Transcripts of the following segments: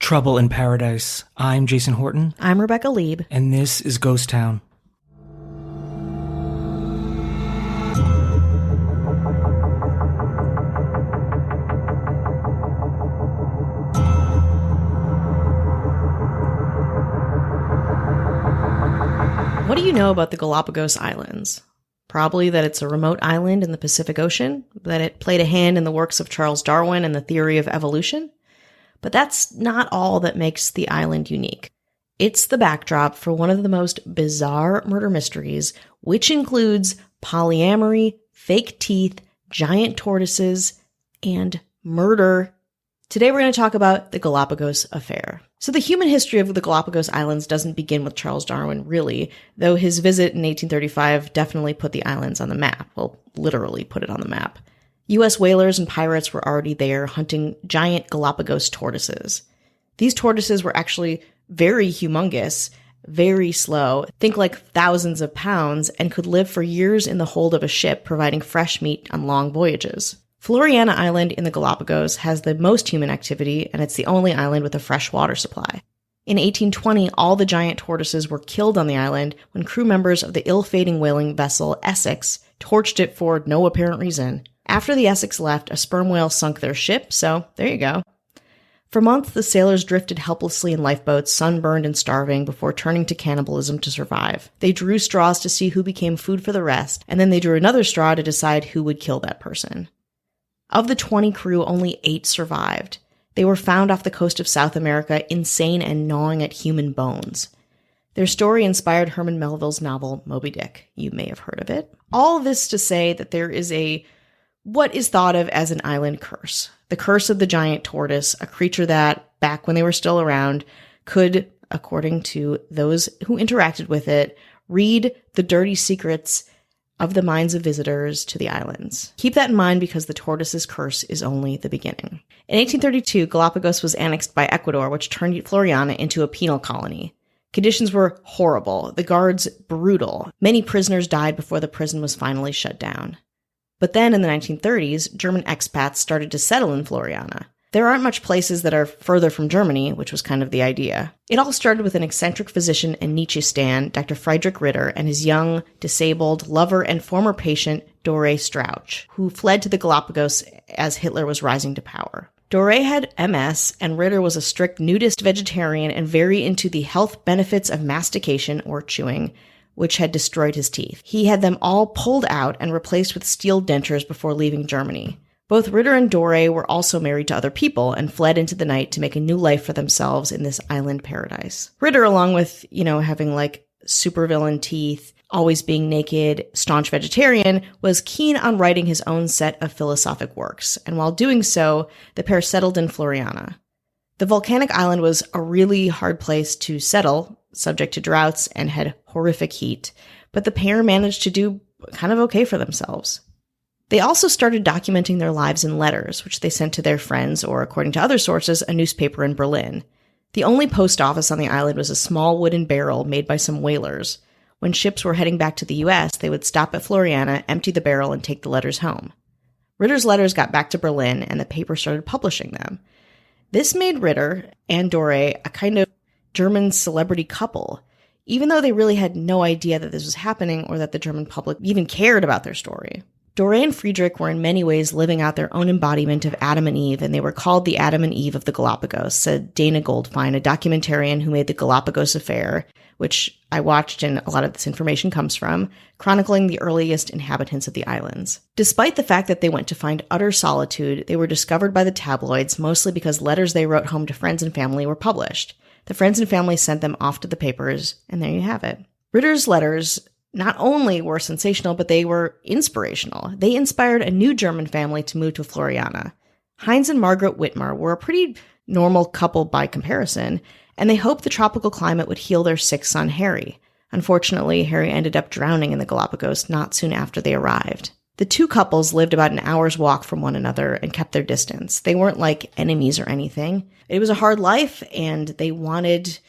Trouble in Paradise. I'm Jason Horton. I'm Rebecca Lieb. And this is Ghost Town. What do you know about the Galapagos Islands? Probably that it's a remote island in the Pacific Ocean, that it played a hand in the works of Charles Darwin and the theory of evolution. But that's not all that makes the island unique. It's the backdrop for one of the most bizarre murder mysteries, which includes polyamory, fake teeth, giant tortoises, and murder. Today we're going to talk about the Galapagos Affair. So the human history of the Galapagos Islands doesn't begin with Charles Darwin, really, though his visit in 1835 definitely put the islands on the map. Well, literally put it on the map. U.S. whalers and pirates were already there hunting giant Galapagos tortoises. These tortoises were actually very humongous, very slow, think like thousands of pounds, and could live for years in the hold of a ship, providing fresh meat on long voyages. Floriana Island in the Galapagos has the most human activity, and it's the only island with a fresh water supply. In 1820, all the giant tortoises were killed on the island when crew members of the ill-fating whaling vessel Essex torched it for no apparent reason. After the Essex left, a sperm whale sunk their ship, so there you go. For months, the sailors drifted helplessly in lifeboats, sunburned and starving, before turning to cannibalism to survive. They drew straws to see who became food for the rest, and then they drew another straw to decide who would kill that person. Of the 20 crew, only 8 survived. They were found off the coast of South America, insane and gnawing at human bones. Their story inspired Herman Melville's novel Moby Dick. You may have heard of it. All this to say that there is what is thought of as an island curse. The curse of the giant tortoise, a creature that, back when they were still around, could, according to those who interacted with it, read the dirty secrets of the minds of visitors to the islands. Keep that in mind because the tortoise's curse is only the beginning. In 1832, Galapagos was annexed by Ecuador, which turned Floriana into a penal colony. Conditions were horrible, the guards brutal. Many prisoners died before the prison was finally shut down. But then in the 1930s, German expats started to settle in Floriana. There aren't much places that are further from Germany, which was kind of the idea. It all started with an eccentric physician and Nietzsche stan, Dr. Friedrich Ritter, and his young, disabled, lover, and former patient, Dore Strauch, who fled to the Galapagos as Hitler was rising to power. Dore had MS, and Ritter was a strict nudist vegetarian and very into the health benefits of mastication, or chewing, which had destroyed his teeth. He had them all pulled out and replaced with steel dentures before leaving Germany. Both Ritter and Dore were also married to other people and fled into the night to make a new life for themselves in this island paradise. Ritter, along with, having supervillain teeth, always being naked, staunch vegetarian, was keen on writing his own set of philosophic works, and while doing so, the pair settled in Floriana. The volcanic island was a really hard place to settle, subject to droughts, and had horrific heat, but the pair managed to do kind of okay for themselves. They also started documenting their lives in letters, which they sent to their friends, or according to other sources, a newspaper in Berlin. The only post office on the island was a small wooden barrel made by some whalers. When ships were heading back to the U.S., they would stop at Floriana, empty the barrel, and take the letters home. Ritter's letters got back to Berlin, and the paper started publishing them. This made Ritter and Dore a kind of German celebrity couple, even though they really had no idea that this was happening or that the German public even cared about their story. Dore and Friedrich were in many ways living out their own embodiment of Adam and Eve, and they were called the Adam and Eve of the Galapagos, said Dana Goldfein, a documentarian who made the Galapagos Affair, which I watched and a lot of this information comes from, chronicling the earliest inhabitants of the islands. Despite the fact that they went to find utter solitude, they were discovered by the tabloids, mostly because letters they wrote home to friends and family were published. The friends and family sent them off to the papers, and there you have it. Ritter's letters not only were sensational, but they were inspirational. They inspired a new German family to move to Floriana. Heinz and Margaret Whitmar were a pretty normal couple by comparison, and they hoped the tropical climate would heal their sick son, Harry. Unfortunately, Harry ended up drowning in the Galapagos not soon after they arrived. The two couples lived about an hour's walk from one another and kept their distance. They weren't like enemies or anything. It was a hard life, and they wanted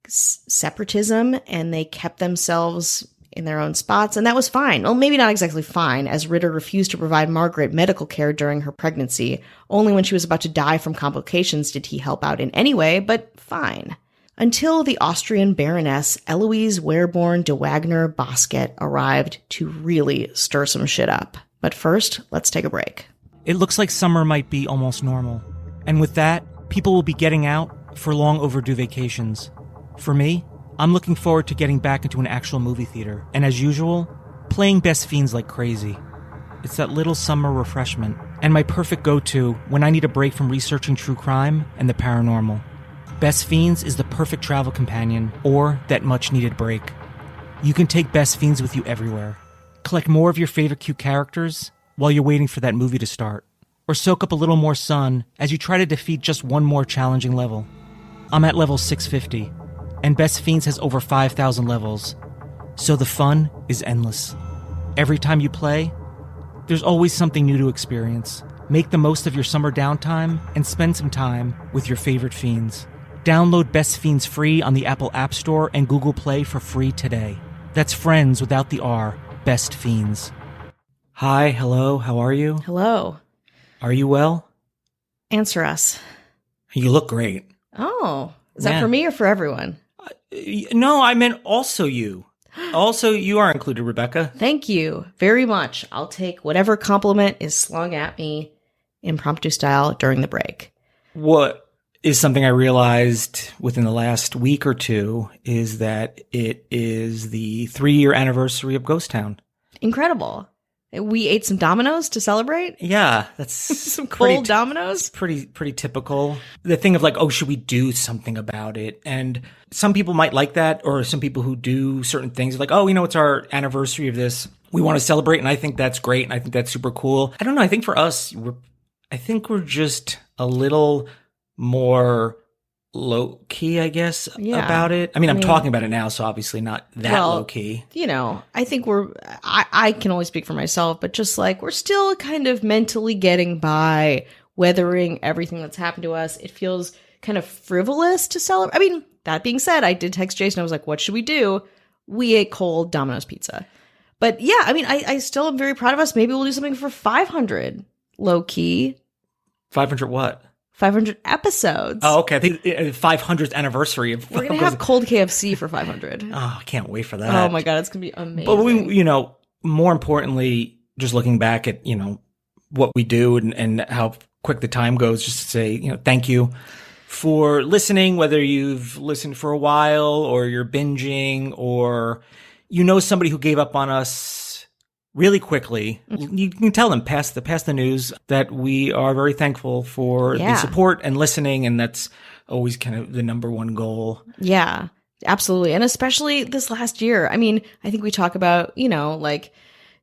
separatism, and they kept themselves in their own spots, and that was fine. Well, maybe not exactly fine, as Ritter refused to provide Margaret medical care during her pregnancy. Only when she was about to die from complications did he help out in any way, but fine. Until the Austrian Baroness Eloise Wehrborn de Wagner Bosquet arrived to really stir some shit up. But first, let's take a break. It looks like summer might be almost normal. And with that, people will be getting out for long overdue vacations. For me, I'm looking forward to getting back into an actual movie theater, and as usual, playing Best Fiends like crazy. It's that little summer refreshment, and my perfect go-to when I need a break from researching true crime and the paranormal. Best Fiends is the perfect travel companion, or that much-needed break. You can take Best Fiends with you everywhere. Collect more of your favorite cute characters while you're waiting for that movie to start, or soak up a little more sun as you try to defeat just one more challenging level. I'm at level 650. And Best Fiends has over 5,000 levels, so the fun is endless. Every time you play, there's always something new to experience. Make the most of your summer downtime and spend some time with your favorite fiends. Download Best Fiends free on the Apple App Store and Google Play for free today. That's friends without the R, Best Fiends. Hi, hello, how are you? Hello. Are you well? Answer us. You look great. Oh, is that for me or for everyone? No, I meant also you. Also, you are included, Rebecca. Thank you very much. I'll take whatever compliment is slung at me impromptu style during the break. What is something I realized within the last week or two is that it is the 3-year anniversary of Ghost Town. Incredible. We ate some Dominoes to celebrate? Yeah, that's some cold Dominoes? Pretty typical. The thing of like, oh, should we do something about it? And some people might like that, or some people who do certain things are like, oh, it's our anniversary of this. We want to celebrate, and I think that's great, and I think that's super cool. I don't know. I think for us, we're just a little more low key, I guess, about it. I mean, I'm talking about it now, so obviously not that low key. I think I can only speak for myself, but just like we're still kind of mentally getting by, weathering everything that's happened to us. It feels kind of frivolous to celebrate. I mean, that being said, I did text Jason. I was like, what should we do? We ate cold Domino's pizza. But yeah, I mean, I still am very proud of us. Maybe we'll do something for 500 low key. 500 what? 500 episodes. Oh, okay. I think 500th anniversary of. We're gonna have cold KFC for 500. Oh, I can't wait for that. Oh my god, it's gonna be amazing. But we, more importantly, just looking back at what we do and how quick the time goes, just to say thank you for listening. Whether you've listened for a while or you're binging or somebody who gave up on us really quickly, you can tell them, pass the news, that we are very thankful for the support and listening, and that's always kind of the number one goal. Yeah, absolutely. And especially this last year. I mean, I think we talk about, like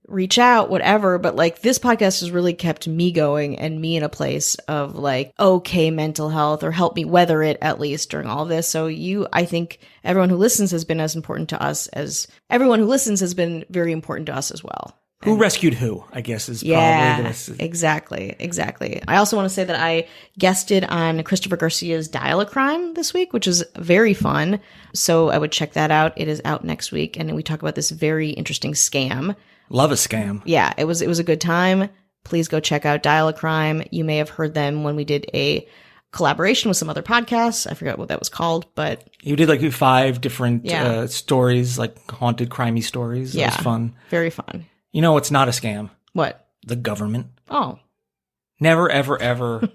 reach out, whatever, but like this podcast has really kept me going and me in a place of like, okay, mental health, or help me weather it at least during all of this. So I think everyone who listens has been as important to us as everyone who listens has been very important to us as well. Who rescued who, I guess, is probably this. Exactly. I also want to say that I guested on Christopher Garcia's Dial a Crime this week, which is very fun. So I would check that out. It is out next week, and we talk about this very interesting scam. Love a scam. Yeah, it was a good time. Please go check out Dial a Crime. You may have heard them when we did a collaboration with some other podcasts. I forgot what that was called, but you did like 5 different stories, like haunted, crimey stories. It was fun. Very fun. You know what's not a scam? What? The government. Oh. Never, ever, ever.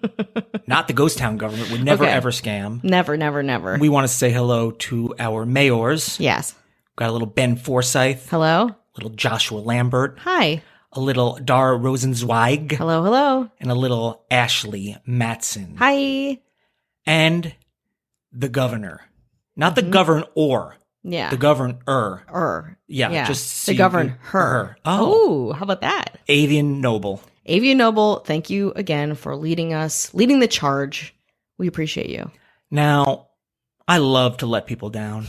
Not the Ghost Town government would never, ever scam. Never. We want to say hello to our mayors. Yes. Got a little Ben Forsyth. Hello. Little Joshua Lambert. Hi. A little Dara Rosenzweig. Hello. And a little Ashley Matson. Hi. And the governor. Not the governor. Yeah. The governor. Yeah. Just the governor. Oh, how about that? Avian Noble, thank you again for leading the charge. We appreciate you. Now, I love to let people down.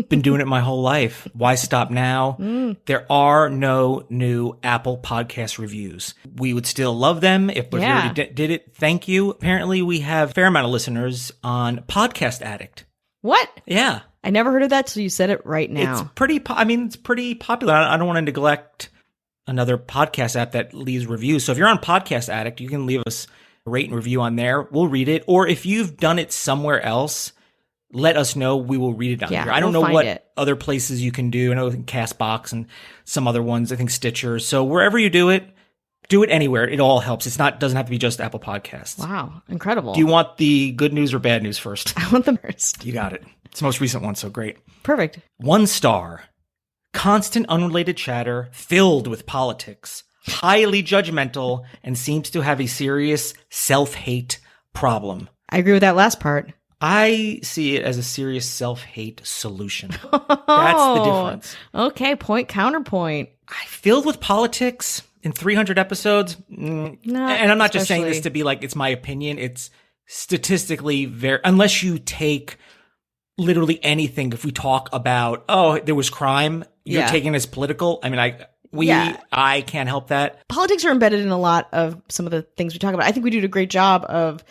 Been doing it my whole life. Why stop now? There are no new Apple Podcast reviews. We would still love them if we already did it. Thank you. Apparently, we have a fair amount of listeners on Podcast Addict. What? Yeah. I never heard of that till you said it right now. It's pretty popular. I don't want to neglect another podcast app that leaves reviews. So if you're on Podcast Addict, you can leave us a rate and review on there. We'll read it. Or if you've done it somewhere else, let us know. We will read it on here. I don't know what other places you can do. I know CastBox and some other ones. I think Stitcher. So wherever you do it anywhere. It all helps. Doesn't have to be just Apple Podcasts. Wow. Incredible. Do you want the good news or bad news first? I want them first. You got it. It's the most recent one, so great. Perfect. 1 star. Constant unrelated chatter filled with politics. Highly judgmental and seems to have a serious self-hate problem. I agree with that last part. I see it as a serious self-hate solution. That's the difference. Okay, point counterpoint. Filled with politics in 300 episodes. And I'm not just saying this to be like, it's my opinion. It's statistically unless you take literally anything. If we talk about, there was crime, you're taking it as political. I mean, I can't help that. Politics are embedded in a lot of some of the things we talk about. I think we do a great job of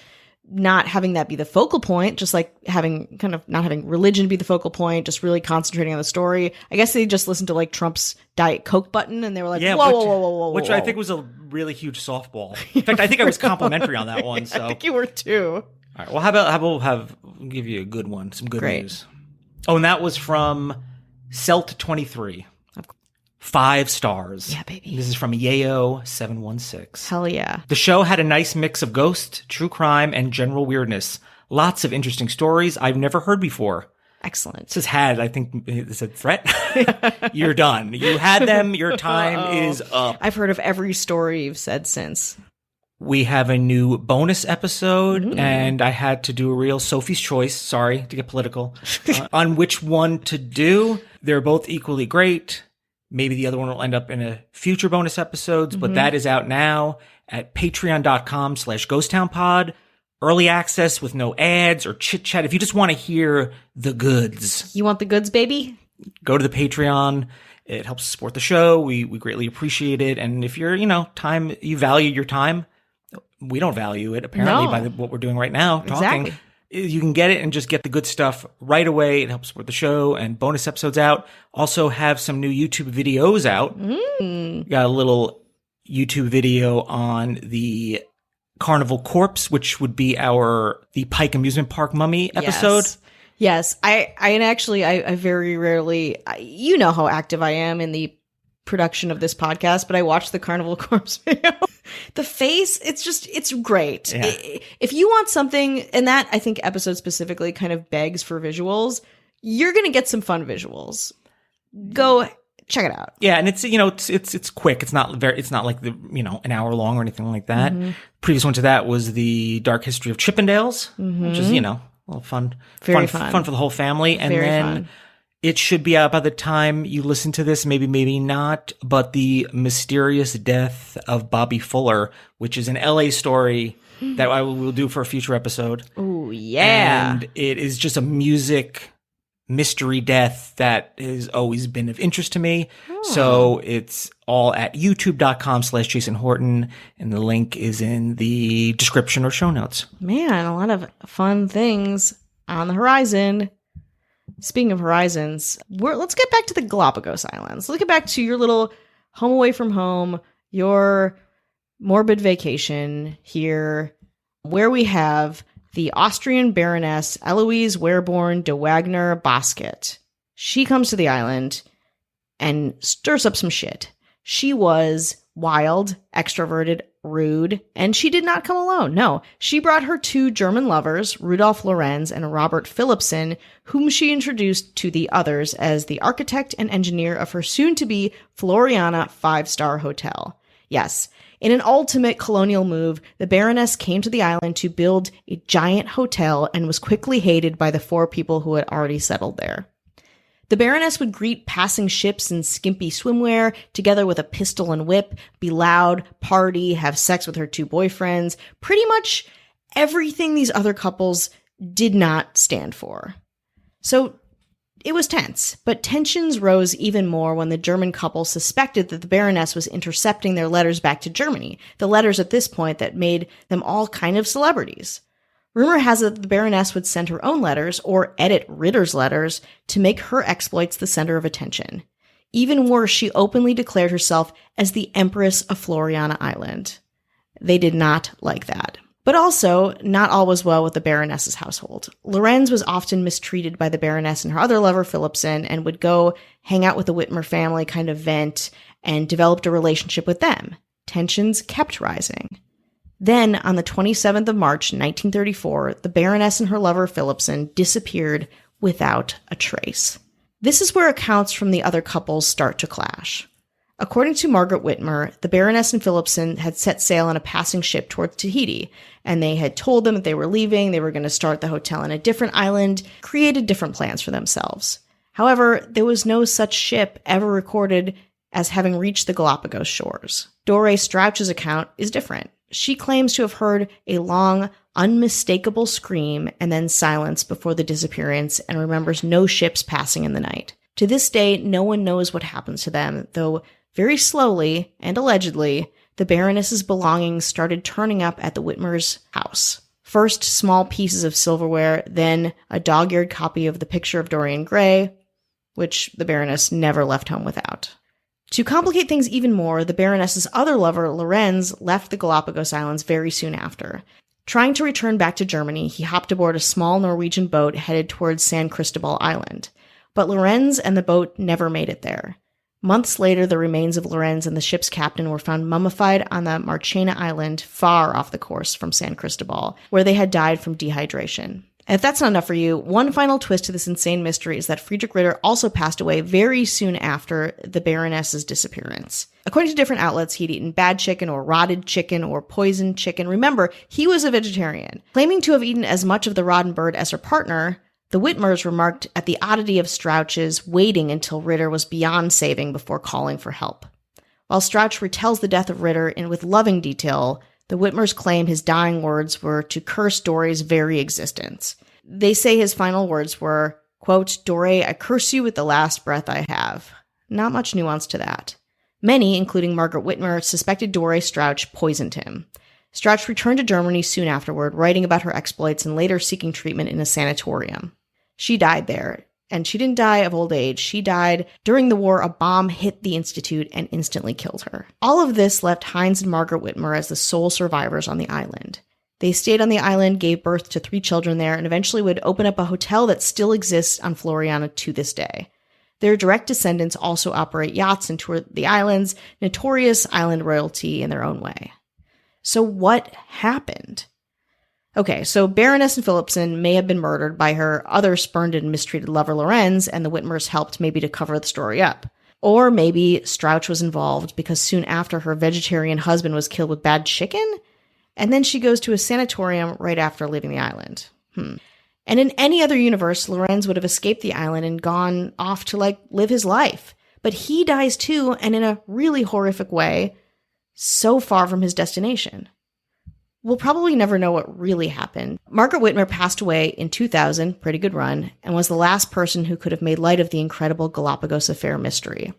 not having that be the focal point, just like not having religion be the focal point, just really concentrating on the story. I guess they just listened to like Trump's Diet Coke button and they were like, whoa. Which I think was a really huge softball. In fact, I think I was complimentary on that one. So I think you were too. All right. Well, how about give you a good one, some good news. Oh, and that was from Celt23. 5 stars. Yeah, baby. This is from Yayo716. Hell yeah. The show had a nice mix of ghost, true crime, and general weirdness. Lots of interesting stories I've never heard before. Excellent. It says had, I think it's a threat. You're done. You had them. Your time is up. I've heard of every story you've said since. We have a new bonus episode, and I had to do a real Sophie's Choice, sorry to get political, on which one to do. They're both equally great. Maybe the other one will end up in a future bonus episodes, but that is out now at patreon.com/ghosttownpod. Early access with no ads or chit chat. If you just want to hear the goods. You want the goods, baby? Go to the Patreon. It helps support the show. We greatly appreciate it. And if you're, you value your time, we don't value it apparently by what we're doing right now. Talking. Exactly. You can get it and just get the good stuff right away. It helps support the show and bonus episodes out. Also have some new YouTube videos out. Got a little YouTube video on the Carnival Corpse, which would be the Pike Amusement Park Mummy episode. Yes. I very rarely, you know how active I am in the production of this podcast, but I watched the Carnival Corpse video. The face, it's great. Yeah. If you want something, and that I think episode specifically kind of begs for visuals, you're going to get some fun visuals. Go check it out. Yeah, and it's quick. It's not like an hour long or anything like that. Previous one to that was the Dark History of Chippendales, which is a little fun, fun for the whole family. And then fun. It should be out by the time you listen to this, maybe not, but the mysterious death of Bobby Fuller, which is an LA story that I will do for a future episode. Oh, yeah. And it is just a music mystery death that has always been of interest to me. So it's all at youtube.com/Jason Horton, and the link is in the description or show notes. Man, a lot of fun things on the horizon. Speaking of horizons, let's get back to the Galapagos Islands. Let's get back to your little home away from home, your morbid vacation here, where we have the Austrian Baroness Eloise Wehrborn de Wagner Bosket. She comes to the island and stirs up some shit. She was wild, extroverted, rude, and she did not come alone. No, she brought her 2 German lovers, Rudolf Lorenz and Robert Philipson, whom she introduced to the others as the architect and engineer of her soon-to-be Floriana 5-star hotel. Yes, in an ultimate colonial move, the Baroness came to the island to build a giant hotel and was quickly hated by the 4 people who had already settled there. The Baroness would greet passing ships in skimpy swimwear, together with a pistol and whip, be loud, party, have sex with her 2 boyfriends, pretty much everything these other couples did not stand for. So it was tense, but tensions rose even more when the German couple suspected that the Baroness was intercepting their letters back to Germany, the letters at this point that made them all kind of celebrities. Rumor has it that the Baroness would send her own letters or edit Ritter's letters to make her exploits the center of attention. Even worse, she openly declared herself as the Empress of Floriana Island. They did not like that. But also, not all was well with the Baroness's household. Lorenz was often mistreated by the Baroness and her other lover, Philipson, and would go hang out with the Whitmer family, kind of vent, and developed a relationship with them. Tensions kept rising. Then, on the 27th of March, 1934, the Baroness and her lover, Philipson, disappeared without a trace. This is where accounts from the other couples start to clash. According to Margaret Whitmer, the Baroness and Philipson had set sail on a passing ship towards Tahiti, and they had told them that they were leaving, they were going to start the hotel on a different island, created different plans for themselves. However, there was no such ship ever recorded as having reached the Galapagos shores. Dore Strauch's account is different. She claims to have heard a long, unmistakable scream and then silence before the disappearance and remembers no ships passing in the night. To this day, no one knows what happens to them, though very slowly, and allegedly, the Baroness's belongings started turning up at the Whitmers' house. First, small pieces of silverware, then a dog-eared copy of the picture of Dorian Gray, which the Baroness never left home without. To complicate things even more, the Baroness's other lover, Lorenz, left the Galapagos Islands very soon after. Trying to return back to Germany, he hopped aboard a small Norwegian boat headed towards San Cristobal Island. But Lorenz and the boat never made it there. Months later, the remains of Lorenz and the ship's captain were found mummified on the Marchena Island, far off the course from San Cristobal, where they had died from dehydration. And if that's not enough for you, one final twist to this insane mystery is that Friedrich Ritter also passed away very soon after the Baroness's disappearance. According to different outlets, he'd eaten bad chicken or rotted chicken or poisoned chicken. Remember, he was a vegetarian. Claiming to have eaten as much of the rotten bird as her partner, the Whitmers remarked at the oddity of Strauch's waiting until Ritter was beyond saving before calling for help. While Strauch retells the death of Ritter with loving detail, the Whitmers claim his dying words were to curse Dore's very existence. They say his final words were, quote, "Dore, I curse you with the last breath I have." Not much nuance to that. Many, including Margaret Whitmer, suspected Dore Strauch poisoned him. Strauch returned to Germany soon afterward, writing about her exploits and later seeking treatment in a sanatorium. She died there, and she didn't die of old age. She died during the war. A bomb hit the institute and instantly killed her. All of this left Heinz and Margaret Whitmer as the sole survivors on the island. They stayed on the island, gave birth to 3 children there, and eventually would open up a hotel that still exists on Floriana to this day. Their direct descendants also operate yachts and tour the islands, notorious island royalty in their own way. So what happened? Okay, so Baroness and Philipson may have been murdered by her other spurned and mistreated lover Lorenz, and the Whitmers helped maybe to cover the story up. Or maybe Strauch was involved because soon after her vegetarian husband was killed with bad chicken, and then she goes to a sanatorium right after leaving the island. And in any other universe, Lorenz would have escaped the island and gone off to, live his life. But he dies too, and in a really horrific way, so far from his destination. We'll probably never know what really happened. Margaret Whitmer passed away in 2000, pretty good run, and was the last person who could have made light of the incredible Galapagos Affair mystery.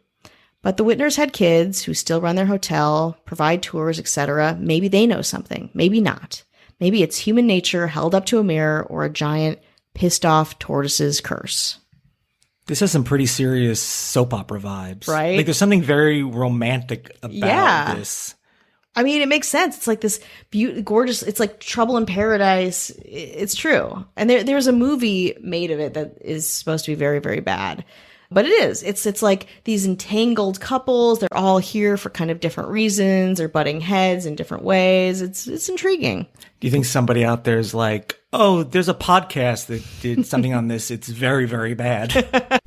But the Whitners had kids who still run their hotel, provide tours, etc. Maybe they know something, maybe not. Maybe it's human nature held up to a mirror or a giant pissed-off tortoise's curse. This has some pretty serious soap opera vibes. Right? Like, there's something very romantic about this. I mean, it makes sense. It's like this gorgeous, it's like Trouble in Paradise. It's true. And there's a movie made of it that is supposed to be very, very bad. But it is. It's like these entangled couples. They're all here for kind of different reasons. They're butting heads in different ways. It's intriguing. Do you think somebody out there is like, oh, there's a podcast that did something on this. It's very, very bad.